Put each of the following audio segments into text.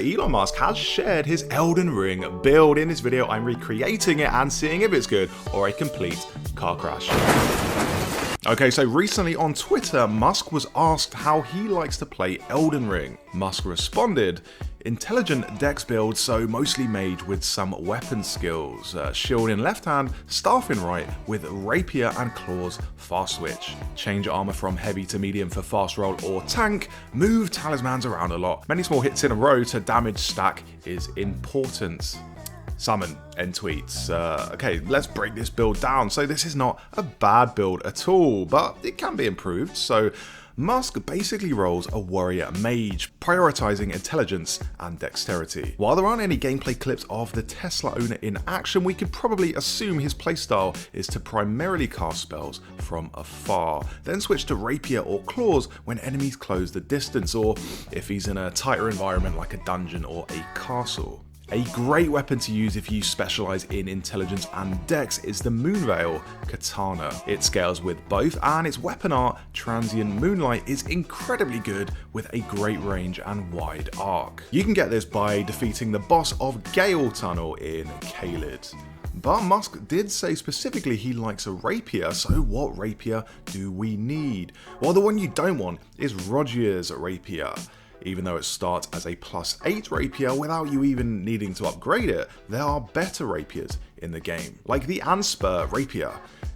Elon Musk has shared his Elden Ring build. In this video, I'm recreating it and seeing if it's good or a complete car crash. Okay, so recently on Twitter, Musk was asked how he likes to play Elden Ring. Musk responded, intelligent dex build, so mostly mage with some weapon skills. Shield in left hand, staff in right, with rapier and claws fast switch. Change armor from heavy to medium for fast roll or tank. Move talismans around a lot. Many small hits in a row to damage stack is important. Summon, end tweets. Okay, let's break this build down. So this is not a bad build at all, but it can be improved. So Musk basically rolls a warrior mage, prioritizing intelligence and dexterity. While there aren't any gameplay clips of the Tesla owner in action, we could probably assume his playstyle is to primarily cast spells from afar, then switch to rapier or claws when enemies close the distance, or if he's in a tighter environment like a dungeon or a castle. A great weapon to use if you specialize in intelligence and dex is the Moonveil Katana. It scales with both, and its weapon art, Transient Moonlight, is incredibly good with a great range and wide arc. You can get this by defeating the boss of Gale Tunnel in Caelid. But Musk did say specifically he likes a rapier, so what rapier do we need? Well, the one you don't want is Rogier's rapier. Even though it starts as a +8 rapier without you even needing to upgrade it, there are better rapiers in the game, like the Anspur rapier.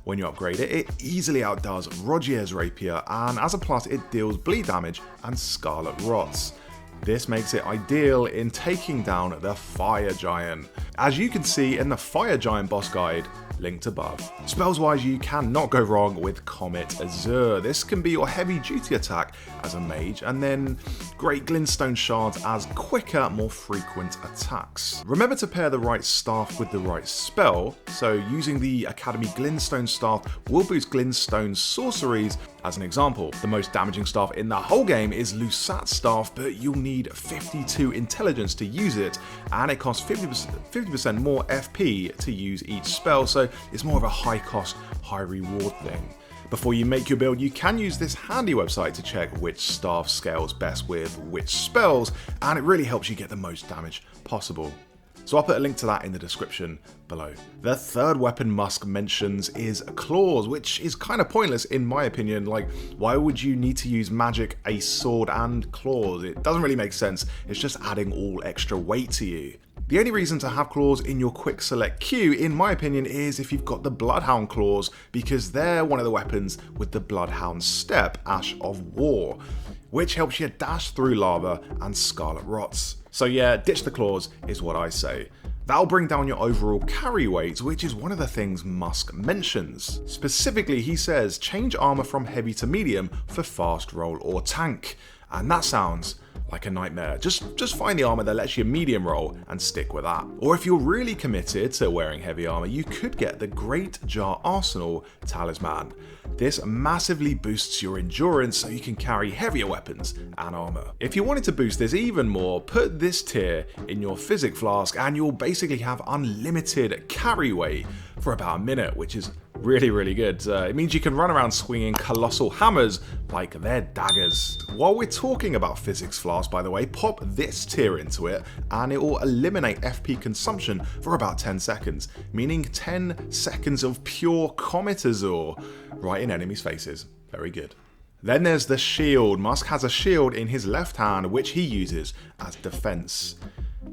When you upgrade it, it easily outdoes Rogier's rapier, and as a plus it deals bleed damage and scarlet rots. This makes it ideal in taking down the Fire Giant, as you can see in the Fire Giant boss guide, linked above. Spells wise, you cannot go wrong with Comet Azure. This can be your heavy duty attack as a mage, and then great glintstone shards as quicker, more frequent attacks. Remember to pair the right staff with the right spell, so using the Academy Glintstone staff will boost glintstone sorceries. As an example, the most damaging staff in the whole game is Lusat's staff, but you'll need 52 intelligence to use it, and it costs 50% more FP to use each spell, so it's more of a high cost, high reward thing. Before you make your build, you can use this handy website to check which staff scales best with which spells, and it really helps you get the most damage possible. So I'll put a link to that in the description below. The third weapon Musk mentions is claws, which is kind of pointless in my opinion. Like, why would you need to use magic, a sword and claws? It doesn't really make sense. It's just adding all extra weight to you. The only reason to have claws in your quick select queue, in my opinion, is if you've got the Bloodhound claws, because they're one of the weapons with the Bloodhound step, Ash of War, which helps you dash through lava and scarlet rots. So yeah, ditch the claws is what I say. That'll bring down your overall carry weight, which is one of the things Musk mentions. Specifically, he says change armor from heavy to medium for fast roll or tank. And that sounds like a nightmare. Just find the armor that lets you medium roll and stick with that. Or if you're really committed to wearing heavy armor, you could get the Great Jar Arsenal Talisman. This massively boosts your endurance so you can carry heavier weapons and armor. If you wanted to boost this even more, put this tier in your Physick flask and you'll basically have unlimited carry weight for about a minute, which is really good. It means you can run around swinging colossal hammers like they're daggers. While we're talking about Physick's flask, by the way, pop this tier into it and it will eliminate FP consumption for about 10 seconds, meaning 10 seconds of pure Comet Azure right in enemies' faces. Very good. Then there's the shield. Musk has a shield in his left hand, which he uses as defense.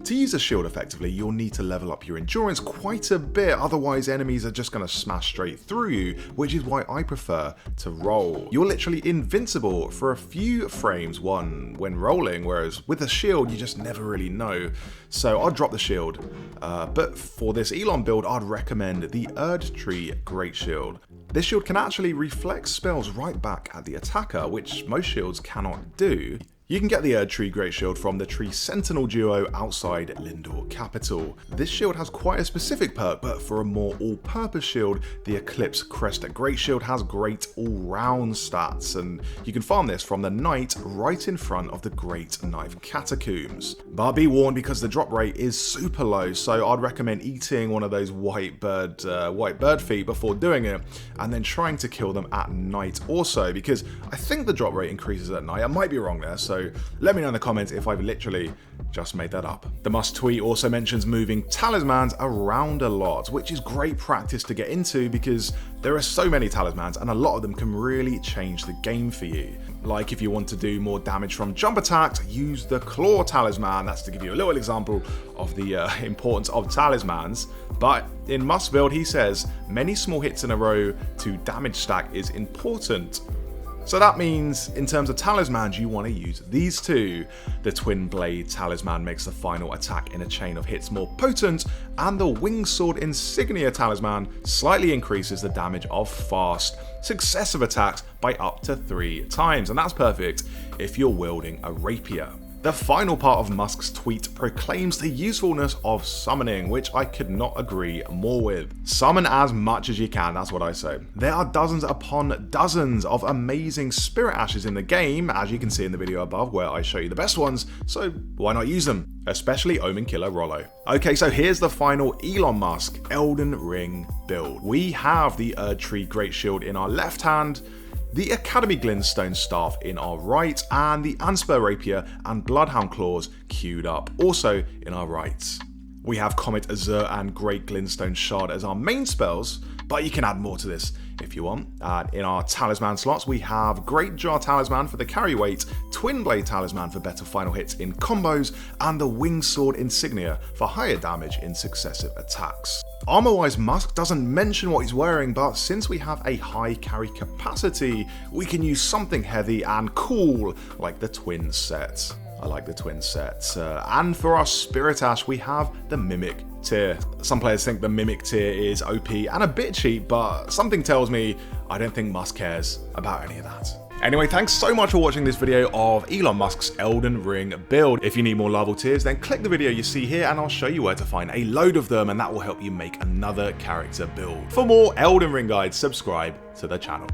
To use a shield effectively, you'll need to level up your endurance quite a bit, otherwise enemies are just going to smash straight through you, which is why I prefer to roll. You're literally invincible for a few frames when rolling, whereas with a shield you just never really know. So I'll drop the shield, but for this Elon build I'd recommend the Erdtree Great Shield. This shield can actually reflect spells right back at the attacker, which most shields cannot do. You can get the Erdtree Great Shield from the Tree Sentinel duo outside Lindor Capital. This shield has quite a specific perk, but for a more all-purpose shield, the Eclipse Crest Great Shield has great all-round stats, and you can farm this from the Knight right in front of the Great Knife Catacombs. But be warned, because the drop rate is super low, so I'd recommend eating one of those white bird feet before doing it, and then trying to kill them at night also, because I think the drop rate increases at night. I might be wrong there, so so let me know in the comments if I've literally just made that up. The Musk tweet also mentions moving talismans around a lot, which is great practice to get into because there are so many talismans and a lot of them can really change the game for you. Like if you want to do more damage from jump attacks, use the claw talisman. That's to give you a little example of the importance of talismans. But in Musk build, he says many small hits in a row to damage stack is important. So that means, in terms of talismans, you want to use these two. The Twin Blade Talisman makes the final attack in a chain of hits more potent, and the Winged Sword Insignia Talisman slightly increases the damage of fast, successive attacks by up to 3 times, and that's perfect if you're wielding a rapier. The final part of Musk's tweet proclaims the usefulness of summoning, which I could not agree more with. Summon as much as you can, that's what I say. There are dozens upon dozens of amazing spirit ashes in the game, as you can see in the video above where I show you the best ones, so why not use them? Especially Omen Killer Rollo. Okay, so here's the final Elon Musk Elden Ring build. We have the Erdtree Great Shield in our left hand, the Academy Glintstone Staff in our right, and the Anspur Rapier and Bloodhound Claws queued up, also in our right. We have Comet Azure and Great Glintstone Shard as our main spells, but you can add more to this if you want. In our talisman slots, we have Great Jar Talisman for the carry weight, Twin Blade Talisman for better final hits in combos, and the Winged Sword Insignia for higher damage in successive attacks. Armor-wise, Musk doesn't mention what he's wearing, but since we have a high carry capacity, we can use something heavy and cool like the Twin set. I like the Twin set. And for our Spirit Ash, we have the Mimic tier. Some players think the Mimic tier is OP and a bit cheap, but something tells me I don't think Musk cares about any of that. Anyway, thanks so much for watching this video of Elon Musk's Elden Ring build. If you need more level tiers, then click the video you see here and I'll show you where to find a load of them, and that will help you make another character build. For more Elden Ring guides, subscribe to the channel.